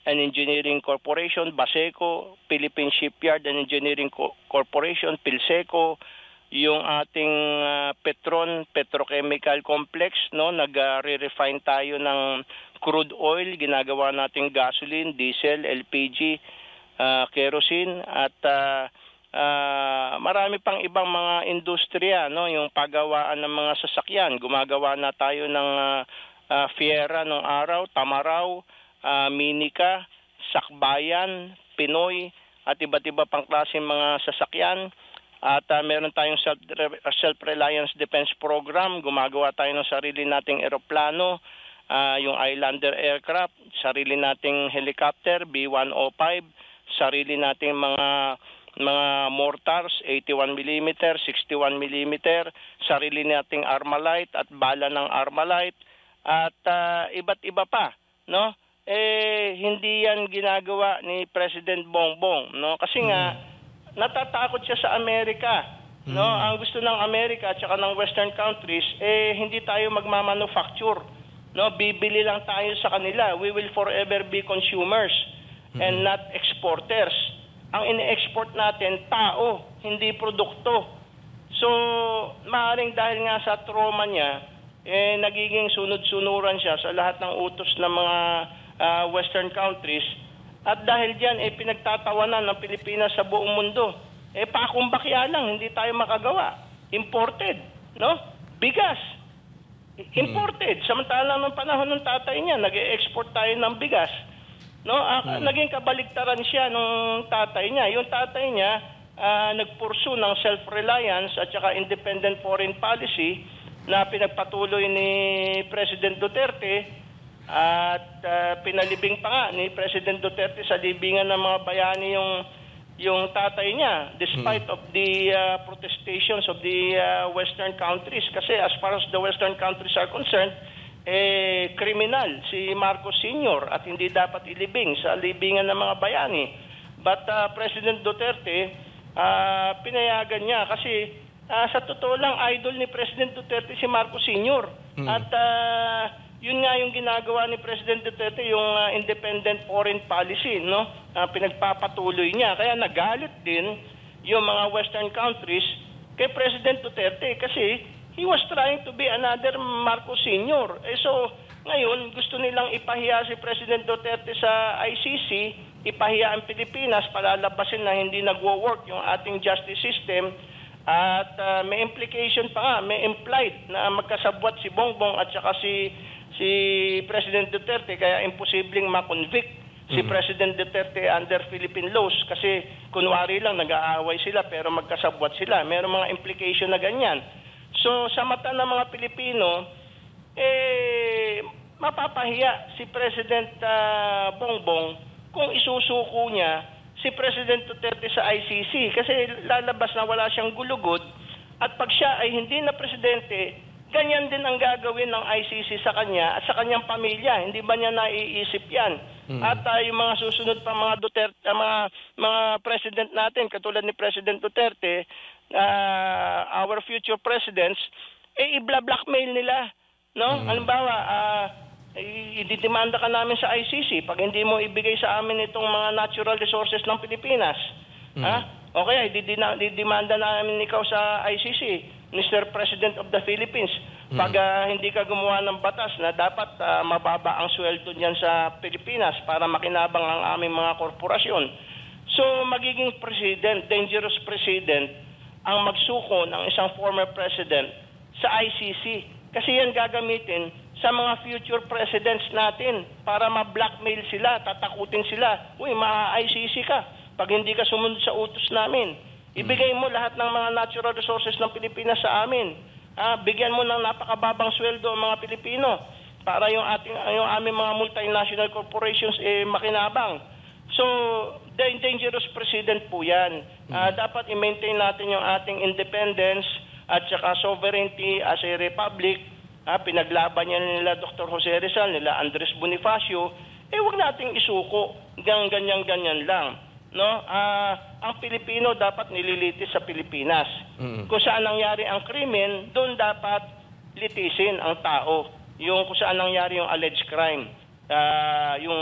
and Engineering Corporation, Baseco, Philippine Shipyard and Engineering Corporation, Pilseco, yung ating Petron Petrochemical Complex, no, nag-re-refine tayo ng crude oil, ginagawa nating gasoline, diesel, LPG, kerosene at marami pang ibang mga industriya, no, yung paggawaan ng mga sasakyan. Gumagawa na tayo ng Fiera nung araw, Tamaraw, Minica, Sakbayan, Pinoy at iba't iba pang klaseng mga sasakyan. At meron tayong self-reliance defense program. Gumagawa tayo ng sarili nating eroplano, yung Islander aircraft, sarili nating helicopter, B-105, sarili nating mga mortars, 81mm, 61mm, sarili nating Armalite at bala ng Armalite at iba't iba pa, no? Hindi yan ginagawa ni President Bongbong, no? Kasi nga natatakot siya sa Amerika, no? Ang gusto ng Amerika at saka ng Western countries hindi tayo magmamanufacture, no? Bibili lang tayo sa kanila. We will forever be consumers and not exporters. Ang ini-export natin tao, hindi produkto. So, maaaring dahil nga sa trauma niya, nagiging sunod-sunuran siya sa lahat ng utos ng mga Western countries. At dahil diyan pinagtatawanan ng Pilipinas sa buong mundo. Pakumbakya lang, hindi tayo makagawa. Imported, no? Bigas. Imported. Samantala ng panahon ng tatay niya, nag-e-export tayo ng bigas. No, naging kabaligtaran siya nung tatay niya. Yung tatay niya nagpursu ng self-reliance at saka independent foreign policy na pinagpatuloy ni President Duterte at pinalibing pa nga ni President Duterte sa libingan ng mga bayani yung tatay niya despite of the protestations of the Western countries. Kasi as far as the Western countries are concerned, kriminal si Marcos Sr. at hindi dapat ilibing sa libingan ng mga bayani. But President Duterte, pinayagan niya kasi sa totoo lang idol ni President Duterte si Marcos Sr. At yun nga yung ginagawa ni President Duterte, yung independent foreign policy, no? Pinagpapatuloy niya. Kaya nagalit din yung mga Western countries kay President Duterte kasi he was trying to be another Marcos Sr. So, ngayon, gusto nilang ipahiya si President Duterte sa ICC, ipahiya ang Pilipinas, palalabasin na hindi nagwo-work yung ating justice system. At may implication pa nga, may implied na magkasabwat si Bongbong at saka si President Duterte, kaya imposibleng ma-convict si President Duterte under Philippine laws kasi kunwari lang nag-aaway sila pero magkasabwat sila. Merong mga implication na ganyan. So sa mata ng mga Pilipino, mapapahiya si President Bongbong kung isusuko niya si President Duterte sa ICC kasi lalabas na wala siyang gulugod at pag siya ay hindi na presidente, ganyan din ang gagawin ng ICC sa kanya at sa kanyang pamilya. Hindi ba niya naiisip yan? At yung mga susunod pa mga Duterte, mga president natin, katulad ni President Duterte, our future presidents, i-blackmail nila. No? Halimbawa, ididemanda ka namin sa ICC pag hindi mo ibigay sa amin itong mga natural resources ng Pilipinas. O kaya, ididemanda namin ikaw sa ICC, Mr. President of the Philippines, pag hindi ka gumawa ng batas na dapat mababa ang sweldo niyan sa Pilipinas para makinabang ang aming mga korporasyon. So, magiging president, dangerous president, ang magsuko ng isang former president sa ICC. Kasi yan gagamitin sa mga future presidents natin para ma-blackmail sila, tatakutin sila. Uy, ma-ICC ka pag hindi ka sumunod sa utos namin. Ibigay mo lahat ng mga natural resources ng Pilipinas sa amin. Bigyan mo ng napakababang sweldo ang mga Pilipino para yung aming mga multinational corporations makinabang. So, dangerous president po yan. Dapat i-maintain natin yung ating independence at saka sovereignty as a republic. Pinaglaban niya nila Dr. Jose Rizal, nila Andres Bonifacio. Huwag nating isuko. Ganyan lang. No? Ang Pilipino dapat nililitis sa Pilipinas. Kung saan nangyari ang krimen, doon dapat litisin ang tao. Yung kung saan nangyari yung alleged crime, yung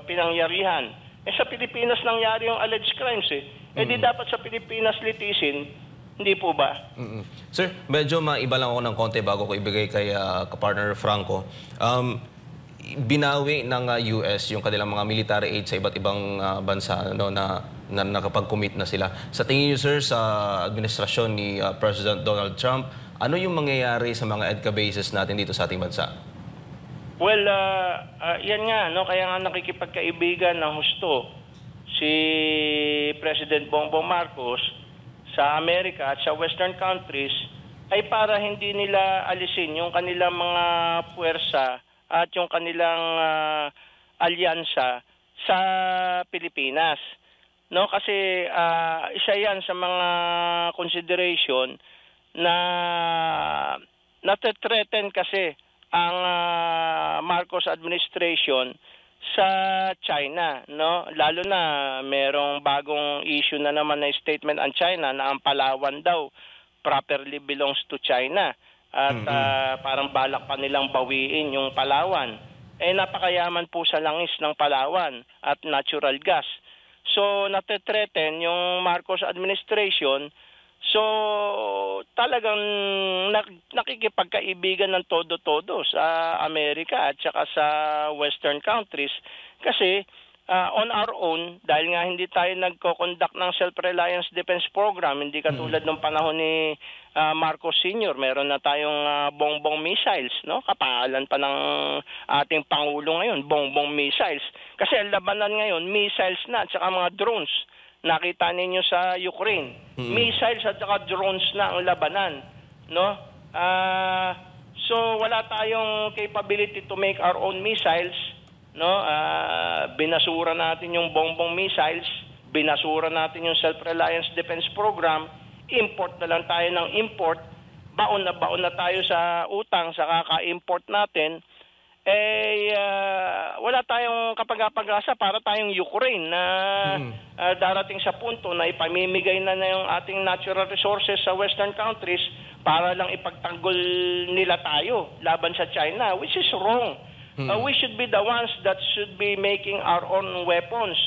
pinangyarihan. Sa Pilipinas nangyari yung alleged crimes di dapat sa Pilipinas litisin. Hindi po ba? Sir, medyo maiba lang ako ng konti bago ko ibigay kay kapartner Franco. Binawi ng US yung kanilang mga military aid sa iba't ibang bansa na nakapag-commit na sila. Sa tingin niyo, sir, sa administrasyon ni President Donald Trump, ano yung mangyayari sa mga EDCA bases natin dito sa ating bansa? Well, yan nga, no? Kaya nga nakikipagkaibigan ng husto si President Bongbong Marcos sa Amerika at sa Western countries ay para hindi nila alisin yung kanilang mga puwersa at yung kanilang alyansa sa Pilipinas. No, kasi isa 'yan sa mga consideration na nate-threaten kasi ang Marcos administration sa China, no? Lalo na merong bagong issue na naman na statement ang China na ang Palawan daw properly belongs to China. At parang balak pa nilang bawiin yung Palawan. Napakayaman po sa langis ng Palawan at natural gas. So, nate-threaten yung Marcos administration. So, talagang nakikipagkaibigan ng todo-todo sa Amerika at saka sa Western countries. Kasi on our own, dahil nga hindi tayo nagko-conduct ng Self-Reliance Defense Program, hindi katulad ng panahon ni Marcos Sr., meron na tayong bongbong missiles, no? Kapangalan pa ng ating Pangulo ngayon, bongbong missiles. Kasi ang labanan ngayon, missiles na at saka mga drones. Nakita ninyo sa Ukraine, missiles at saka drones na ang labanan, no? So wala tayong capability to make our own missiles, no? Binasura natin yung bongbong missiles, binasura natin yung Self-Reliance Defense Program, import na lang tayo ng import, baon na tayo sa utang sa kaka-import natin. Wala tayong kapag-pag-asa para tayong Ukraine na darating sa punto na ipamimigay na yung ating natural resources sa Western countries para lang ipagtanggol nila tayo laban sa China, which is wrong. We should be the ones that should be making our own weapons.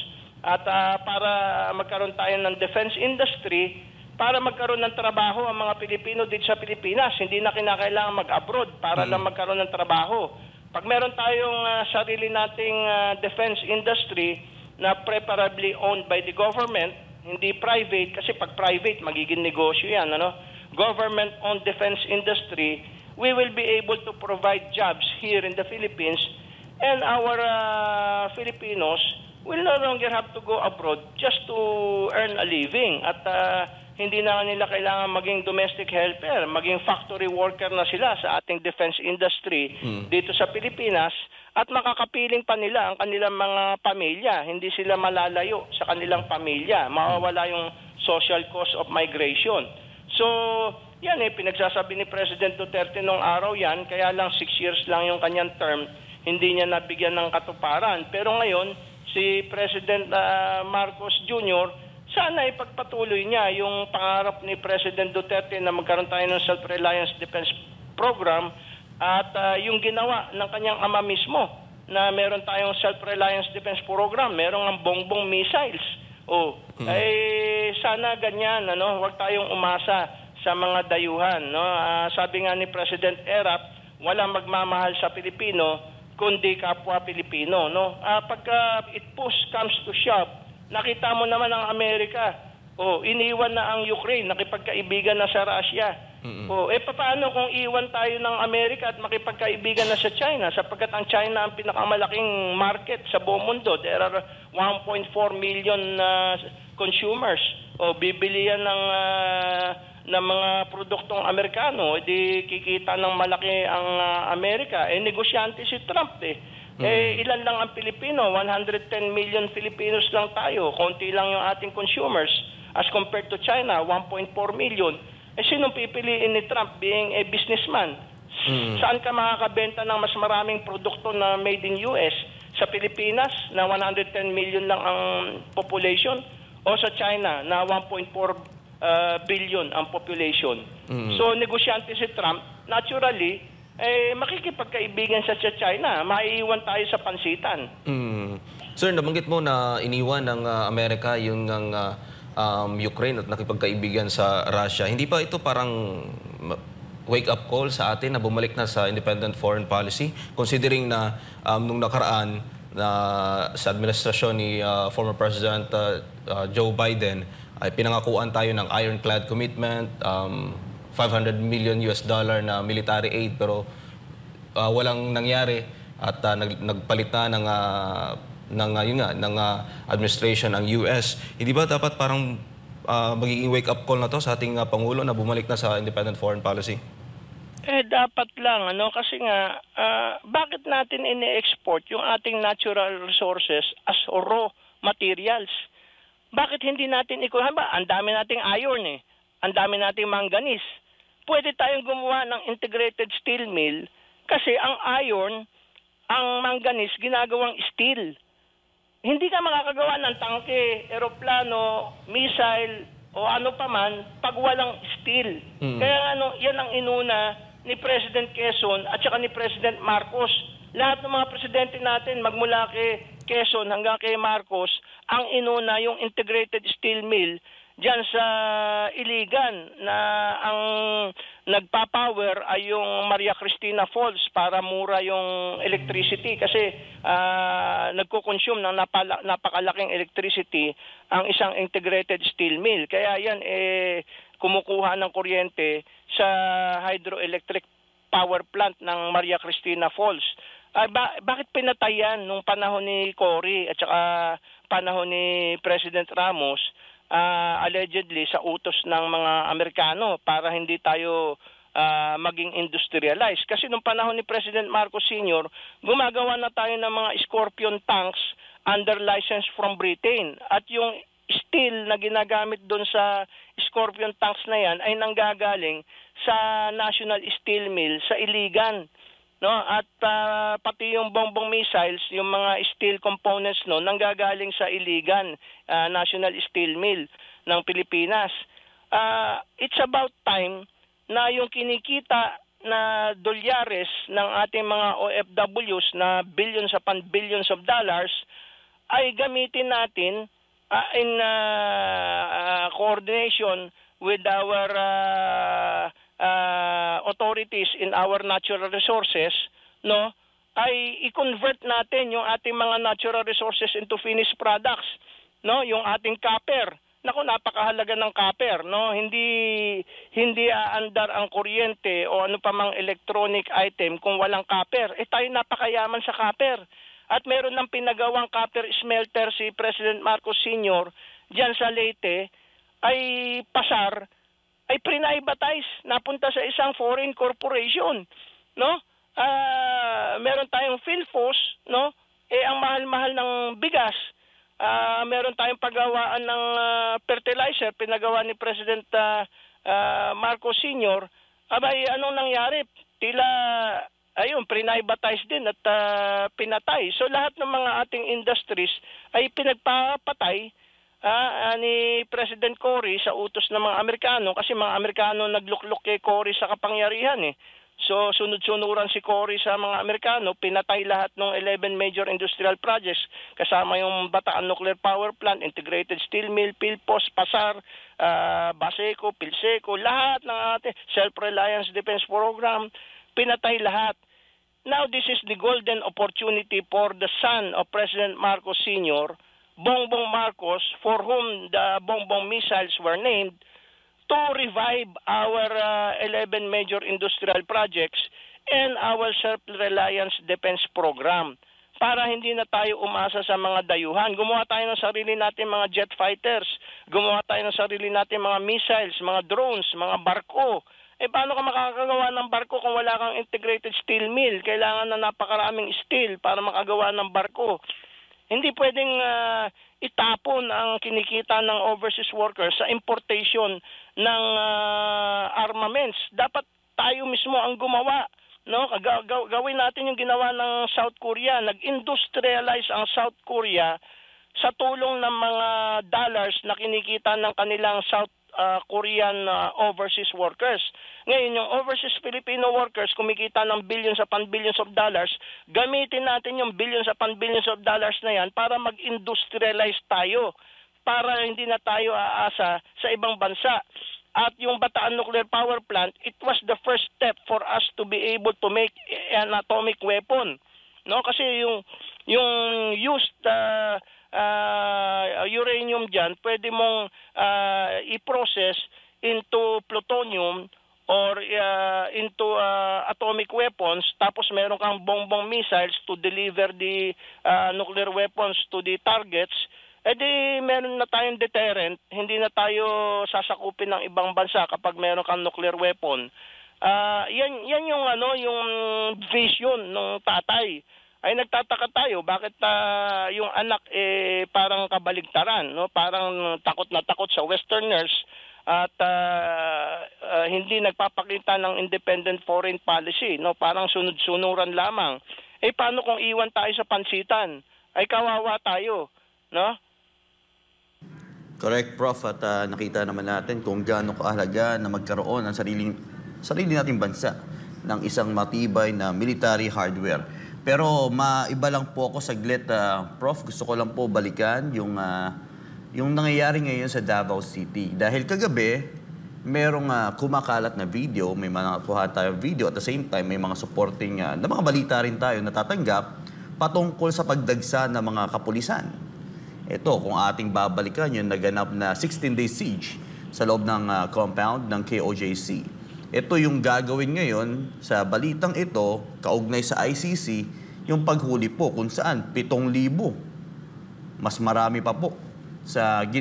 At para magkaroon tayo ng defense industry, para magkaroon ng trabaho ang mga Pilipino dito sa Pilipinas. Hindi na kinakailangan mag-abroad para lang magkaroon ng trabaho. Pag meron tayong sarili nating defense industry na preferably owned by the government, hindi private, kasi pag private, magiging negosyo yan, ano? Government-owned defense industry, we will be able to provide jobs here in the Philippines and our Filipinos will no longer have to go abroad just to earn a living. At hindi na nila kailangan maging domestic helper, maging factory worker na sila sa ating defense industry dito sa Pilipinas, at makakapiling pa nila ang kanilang mga pamilya. Hindi sila malalayo sa kanilang pamilya. Mawawala yung social cost of migration. So, yan pinagsasabi ni President Duterte nung araw yan, kaya lang 6 years lang yung kanyang term, hindi niya nabigyan ng katuparan. Pero ngayon, si President Marcos Jr., sana ipagpatuloy niya yung pangarap ni President Duterte na magkaroon tayo ng self-reliance defense program at yung ginawa ng kanyang ama mismo na meron tayong self-reliance defense program, meron ang bongbong missiles. Sana ganyan, huwag tayong umasa sa mga dayuhan. Sabi nga ni President Erap, walang magmamahal sa Pilipino kundi kapwa Pilipino. Pagka it push comes to shove, nakita mo naman ang Amerika. Iniwan na ang Ukraine, nakipagkaibigan na sa Russia. Paano kung iwan tayo ng Amerika at makipagkaibigan na sa China? Sapagkat ang China ang pinakamalaking market sa buong mundo. There are 1.4 million consumers. Bibili yan ng mga produktong Amerikano. Di kikita ng malaki ang Amerika. Negosyante si Trump ilan lang ang Pilipino? 110 million Filipinos lang tayo. Konti lang yung ating consumers. As compared to China, 1.4 million. Sinong pipiliin ni Trump being a businessman? Saan ka makakabenta ng mas maraming produkto na made in US? Sa Pilipinas, na 110 million lang ang population? O sa China, na 1.4 billion ang population? So, negosyante si Trump, naturally, makikipagkaibigan sa China. Maiiwan tayo sa pansitan. Sir, nabanggit mo na iniwan ng Amerika yung Ukraine at nakipagkaibigan sa Russia. Hindi pa ito parang wake-up call sa atin na bumalik na sa independent foreign policy? Considering na nung nakaraan na sa administrasyon ni former President Joe Biden, ay pinangakuan tayo ng ironclad commitment, $500 million na military aid, pero walang nangyari at nagpalit na ng administration ang US. Hindi ba dapat parang magiging wake-up call na to sa ating Pangulo na bumalik na sa independent foreign policy? Dapat lang, kasi nga, bakit natin ini-export yung ating natural resources as raw materials? Bakit hindi natin ang dami nating iron ang dami nating manganese. Pwede tayong gumawa ng integrated steel mill kasi ang iron, ang manganese, ginagawang steel. Hindi ka makakagawa ng tangke, eroplano, missile, o ano pa man pag walang steel. Kaya yan ang inuna ni President Quezon at saka ni President Marcos. Lahat ng mga presidente natin, magmula kay Quezon hanggang kay Marcos, ang inuna yung integrated steel mill diyan sa Iligan na ang nagpapower ay yung Maria Cristina Falls para mura yung electricity kasi nagko-consume ng napakalaking electricity ang isang integrated steel mill. Kaya yan kumukuha ng kuryente sa hydroelectric power plant ng Maria Cristina Falls. Bakit pinatay yan nung panahon ni Cory at saka panahon ni President Ramos? Allegedly sa utos ng mga Amerikano para hindi tayo maging industrialized. Kasi nung panahon ni President Marcos Sr., gumagawa na tayo ng mga Scorpion tanks under license from Britain. At yung steel na ginagamit doon sa Scorpion tanks na yan ay nanggagaling sa National Steel Mill sa Iligan. At pati yung bongbong missiles, yung mga steel components nanggagaling sa Iligan, National Steel Mill ng Pilipinas. It's about time na yung kinikita na dolyares ng ating mga OFWs na billions upon billions of dollars ay gamitin natin in coordination with our authorities in our natural resources, ay i-convert natin yung ating mga natural resources into finished products, yung ating copper, Naku, napakahalaga ng copper, no? Hindi aandar ang kuryente o ano pa mang electronic item kung walang copper. Tayo napakayaman sa copper. At meron ng pinagawang copper smelter si President Marcos Sr. diyan sa Leyte, ay pasar, ay privatize, napunta sa isang foreign corporation, no? Meron tayong Philfos, no? Ang mahal-mahal ng bigas. Meron tayong paggawaan ng fertilizer, pinagawa ni President Marcos Sr. Abay, anong nangyari? Tila, ayun, privatize din at pinatay. So lahat ng mga ating industries ay pinagpapatay ni President Cory sa utos ng mga Amerikano, kasi mga Amerikano nagluklok kay Cory sa kapangyarihan eh. So sunod-sunuran si Cory sa mga Amerikano, pinatay lahat ng 11 major industrial projects kasama yung Bataan Nuclear Power Plant, Integrated Steel Mill, Philpos, Pasar, Baseco, Pilseco, lahat ng ating Self-Reliance Defense Program, pinatay lahat. Now this is the golden opportunity for the son of President Marcos Sr., Bongbong Marcos, for whom the Bongbong missiles were named, to revive our 11 major industrial projects and our self-reliance defense program para hindi na tayo umasa sa mga dayuhan. Gumawa tayo ng sarili natin mga jet fighters, gumawa tayo ng sarili natin mga missiles, mga drones, mga barko. Paano ka makakagawa ng barko kung wala kang integrated steel mill? Kailangan na napakaraming steel para makagawa ng barko. Hindi pwedeng itapon ang kinikita ng overseas workers sa importation ng armaments. Dapat tayo mismo ang gumawa, no? Gawin natin yung ginawa ng South Korea. Nag-industrialize ang South Korea sa tulong ng mga dollars na kinikita ng kanilang South Korean overseas workers. Ngayon, yung overseas Filipino workers kumikita ng billions upon billions of dollars. Gamitin natin yung billions upon billions of dollars na yan para mag-industrialize tayo, para hindi na tayo aasa sa ibang bansa. At yung Bataan Nuclear Power Plant, it was the first step for us to be able to make an atomic weapon. No, kasi yung used uranium dyan, pwede mong i-process into plutonium or into atomic weapons, tapos meron kang bongbong missiles to deliver the nuclear weapons to the targets. Di meron na tayong deterrent, hindi na tayo sasakupin ng ibang bansa kapag meron kang nuclear weapon. Yan yung yung vision ng tatay. Ay nagtataka tayo bakit yung anak parang kabaligtaran, no? Parang takot na takot sa westerners at hindi nagpapakita ng independent foreign policy, no? Parang sunod-sunuran lamang. Paano kung iwan tayo sa pansitan? Ay kawawa tayo, no? Correct, Prof. At nakita naman natin kung gaano kahalaga na magkaroon ng sarili nating bansa ng isang matibay na military hardware. Pero maiba lang po ako saglit, Prof. Gusto ko lang po balikan yung nangyayari ngayon sa Davao City. Dahil kagabi, merong kumakalat na video, may mga nakuha tayong video, at the same time, may mga supporting na mga balita rin tayo natatanggap patungkol sa pagdagsa ng mga kapulisan. Ito, kung ating babalikan, yung naganap na 16-day siege sa loob ng compound ng KOJC. Ito yung gagawin ngayon sa balitang ito, kaugnay sa ICC, yung paghuli po kung saan 7,000. Mas marami pa po.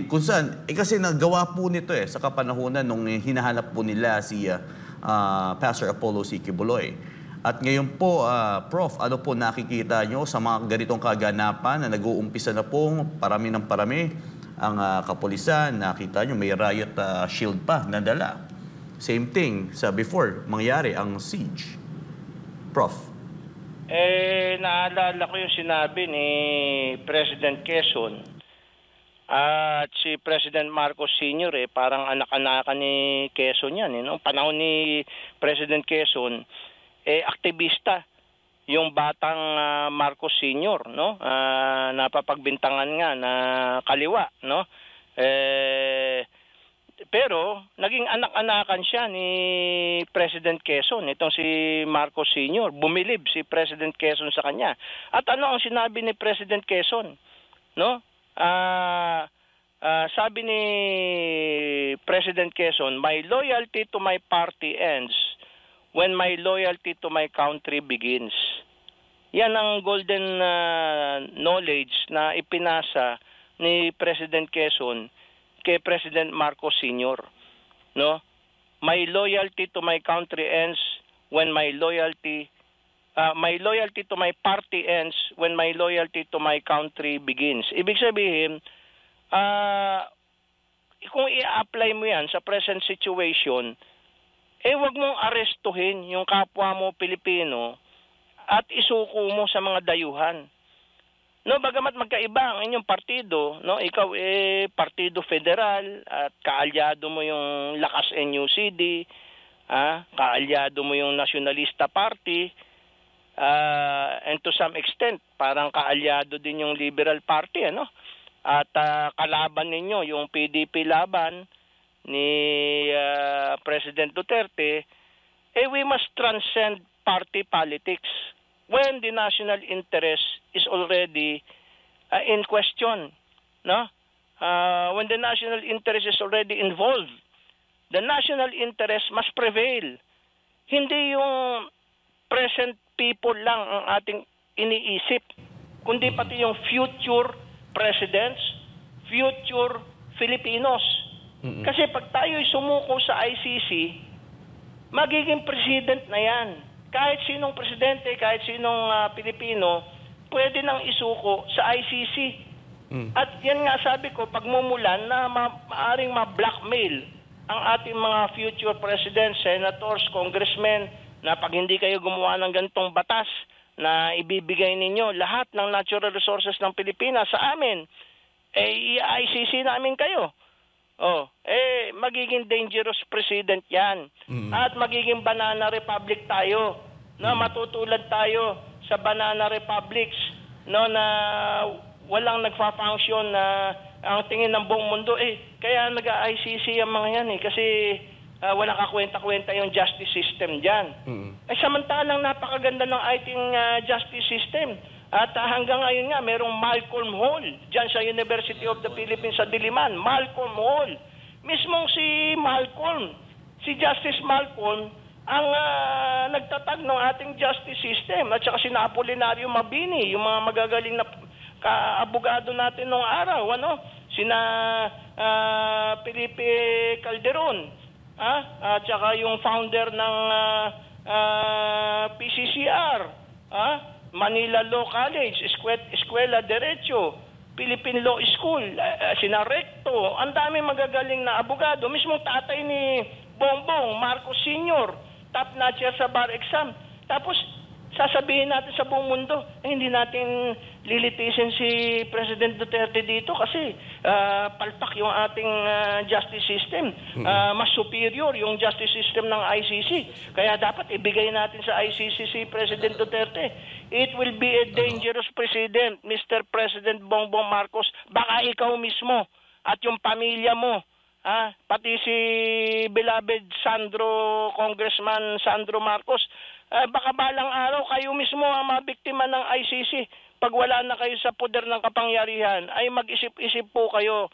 Kung saan, kasi nagawa po nito sa kapanahunan nung hinahanap po nila si Pastor Apollo C. Quiboloy. At ngayon po, Prof, ano po nakikita nyo sa mga ganitong kaganapan na nag-uumpisa na pong parami ng parami ang kapulisan? Nakita nyo may riot shield pa na dala. Same thing sa before mangyari ang siege. Prof. Naalala ko yung sinabi ni President Quezon at si President Marcos Sr. Parang anak-anakan ni Quezon yan. Noong panahon ni President Quezon, aktivista yung batang Marcos Sr., no? Napapagbintangan nga na kaliwa, no? Pero naging anak-anakan siya ni President Quezon, itong si Marcos Sr. Bumilib si President Quezon sa kanya. At ano ang sinabi ni President Quezon? No? sabi ni President Quezon, my loyalty to my party ends when my loyalty to my country begins. Yan ang golden knowledge na ipinasa ni President Quezon kay President Marcos Sr. No? My loyalty to my country ends when my loyalty to my party ends when my loyalty to my country begins. Ibig sabihin, kung i-apply mo yan sa present situation, wag mong arestuhin yung kapwa mo Pilipino at isuko mo sa mga dayuhan. No, bagamat magkaiba ang inyong partido, no, ikaw Partido Federal at kaalyado mo yung Lakas NUCD, kaalyado mo yung Nacionalista Party, and to some extent parang kaalyado din yung Liberal Party, ano? At kalaban ninyo yung PDP laban ni President Duterte, we must transcend party politics when the national interest is already in question, no? When the national interest is already involved, the national interest must prevail. Hindi yung present people lang ang ating iniisip, kundi pati yung future presidents, future Filipinos. Kasi pag tayo'y sumuko sa ICC, magiging president na yan. Kahit sinong presidente, kahit sinong Pilipino, pwede nang isuko sa ICC. At yan nga sabi ko, pagmumulan na maaaring ma-blackmail ang ating mga future presidents, senators, congressmen, na pag hindi kayo gumawa ng ganitong batas na ibibigay ninyo lahat ng natural resources ng Pilipinas sa amin, i-ICC namin kayo. Magiging dangerous president yan. At magiging banana republic tayo. No, matutulad tayo sa banana republics, no, na walang nagfa-function na ang tingin ng buong mundo. Kaya nag-ICC ang mga yan kasi walang kakwenta-kwenta yung justice system dyan. Samantalang napakaganda ng ating justice system. At hanggang ngayon nga, merong Malcolm Hall dyan sa University of the Philippines sa Diliman. Malcolm Hall. Mismong si Justice Malcolm, ang nagtatag ng ating justice system. At saka si Apolinario Mabini, yung mga magagaling na abogado natin noong araw. Sina Felipe Calderon. At saka yung founder ng PCCR. Manila Law College, Eskwela Derecho, Philippine Law School, sina Recto, ang daming magagaling na abogado. Mismong tatay ni Bongbong Marcos Sr., top notcher sa bar exam. Tapos, sasabihin natin sa buong mundo, hindi natin lilitisin si President Duterte dito kasi palpak yung ating justice system. Mas superior yung justice system ng ICC. Kaya dapat ibigay natin sa ICC si President Duterte. It will be a dangerous president, Mr. President Bongbong Marcos. Baka ikaw mismo at yung pamilya mo, pati si beloved Congressman Sandro Marcos, baka balang araw kayo mismo ang mabiktima ng ICC. Pag wala na kayo sa poder ng kapangyarihan, ay mag-isip-isip po kayo,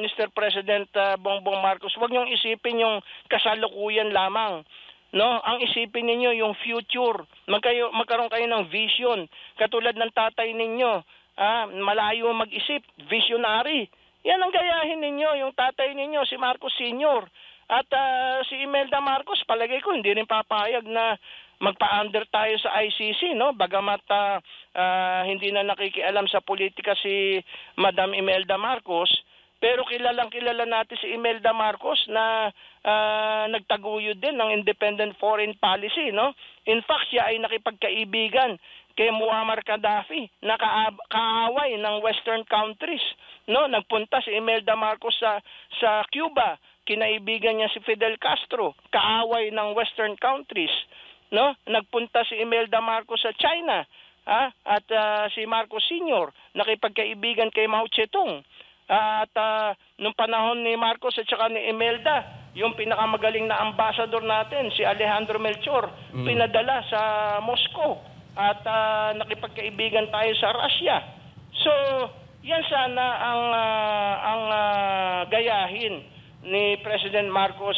Mr. President Bongbong Marcos. Huwag niyong isipin yung kasalukuyan lamang. No, ang isipin ninyo yung future. Magkaroon kayo ng vision. Katulad ng tatay ninyo, malayo mag-isip, visionary. Yan ang gayahin ninyo, yung tatay ninyo, si Marcos Sr. At si Imelda Marcos, palagay ko, hindi rin papayag na magpa-under tayo sa ICC, no? Bagamat hindi na nakikialam sa politika si Madam Imelda Marcos, pero kilala natin si Imelda Marcos na nagtaguyod din ng independent foreign policy, no? In fact, siya ay nakipagkaibigan kay Muammar Gaddafi, na kaaway ng Western countries, no? Nagpunta si Imelda Marcos sa Cuba, kinaibigan niya si Fidel Castro, kaaway ng Western countries, no? Nagpunta si Imelda Marcos sa China, at si Marcos Sr. nakipagkaibigan kay Mao Zedong. At nung panahon ni Marcos at saka ni Imelda, yung pinakamagaling na ambassador natin, si Alejandro Melchor, pinadala sa Moscow. At nakipagkaibigan tayo sa Russia. So, yan sana ang gayahin ni President Marcos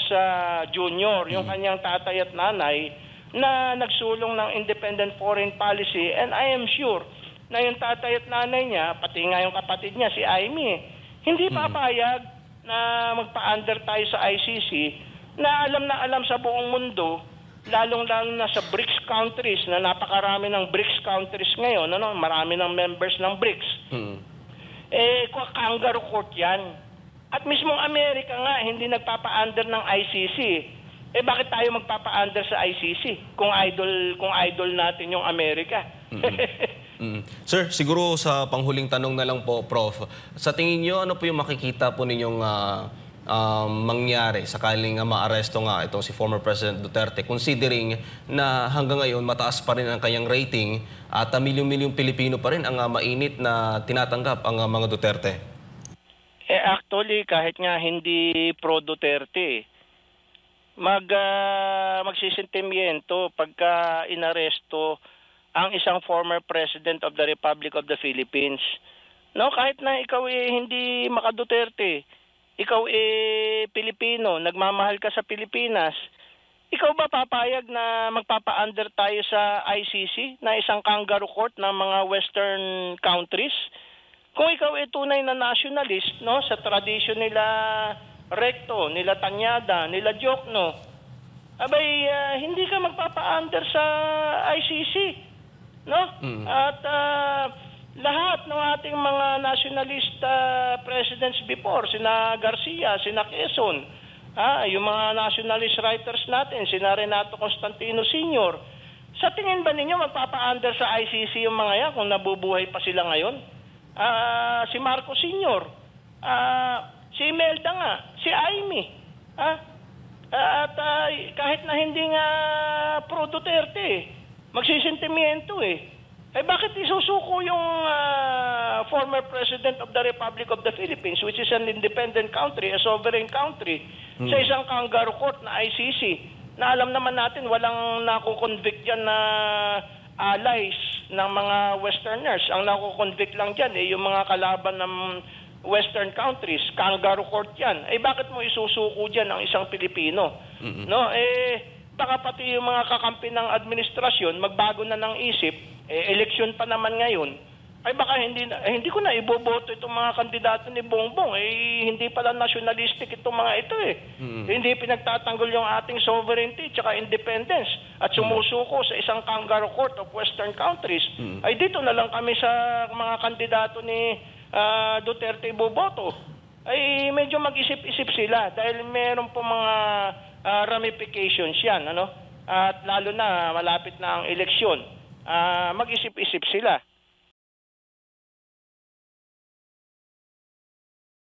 Jr., yung kanyang tatay at nanay na nagsulong ng independent foreign policy, and I am sure na yung tatay at nanay niya, pati nga yung kapatid niya, si Amy, hindi papayag na magpa-under tayo sa ICC na alam sa buong mundo, lalong-lalo na sa BRICS countries, na napakarami ng BRICS countries ngayon, marami ng members ng BRICS. Kangaroo court yan. At mismong Amerika nga, hindi nagpapa-under ng ICC. Bakit tayo magpapa-under sa ICC kung idol natin yung Amerika? Sir, siguro sa panghuling tanong na lang po, Prof. Sa tingin niyo, ano po yung makikita po ninyong mangyari sakaling maaresto nga itong si former President Duterte, considering na hanggang ngayon mataas pa rin ang kanyang rating at milyong-milyong Pilipino pa rin ang mainit na tinatanggap ang mga Duterte? Actually, kahit nga hindi pro-Duterte, magsisentimiento pagka inaresto ang isang former President of the Republic of the Philippines. No, kahit na ikaw hindi maka-Duterte, ikaw Pilipino, nagmamahal ka sa Pilipinas, ikaw ba papayag na magpapa-under tayo sa ICC na isang kangaroo court ng mga Western countries? Kung ikaw tunay na nationalist, no, sa tradisyon nila Recto, nila Tanyada, nila Diokno, hindi ka magpapa-under sa ICC, no? At lahat ng ating mga nationalist presidents before, sina Garcia, sina Quezon, yung mga nationalist writers natin, sina Renato Constantino Sr., sa tingin ba ninyo magpapa-under sa ICC yung mga yan kung nabubuhay pa sila ngayon? Si Marcos Sr., si Imelda nga, si Amy. At kahit na hindi nga pro-Duterte, magsisentimiento bakit isusuko yung former President of the Republic of the Philippines, which is an independent country, a sovereign country, sa isang kangaroo court na ICC, na alam naman natin walang nakukonvict dyan na allies ng mga Westerners. Ang nakukonvict lang dyan yung mga kalaban ng Western countries. Kangaroo court yan. Bakit mo isusuko dyan ang isang Pilipino? No? Baka pati yung mga kakampi ng administrasyon magbago na ng isip, eleksyon pa naman ngayon, baka hindi ko na iboboto itong mga kandidato ni Bongbong. Hindi pala nationalistic itong mga ito Hindi pinagtatanggol yung ating sovereignty at independence at sumusuko sa isang kangaroo court of Western countries. Dito na lang kami sa mga kandidato ni Duterte iboboto. Medyo mag-isip-isip sila dahil meron po mga ramifications yan. At lalo na malapit na ang eleksyon. Mag-isip-isip sila.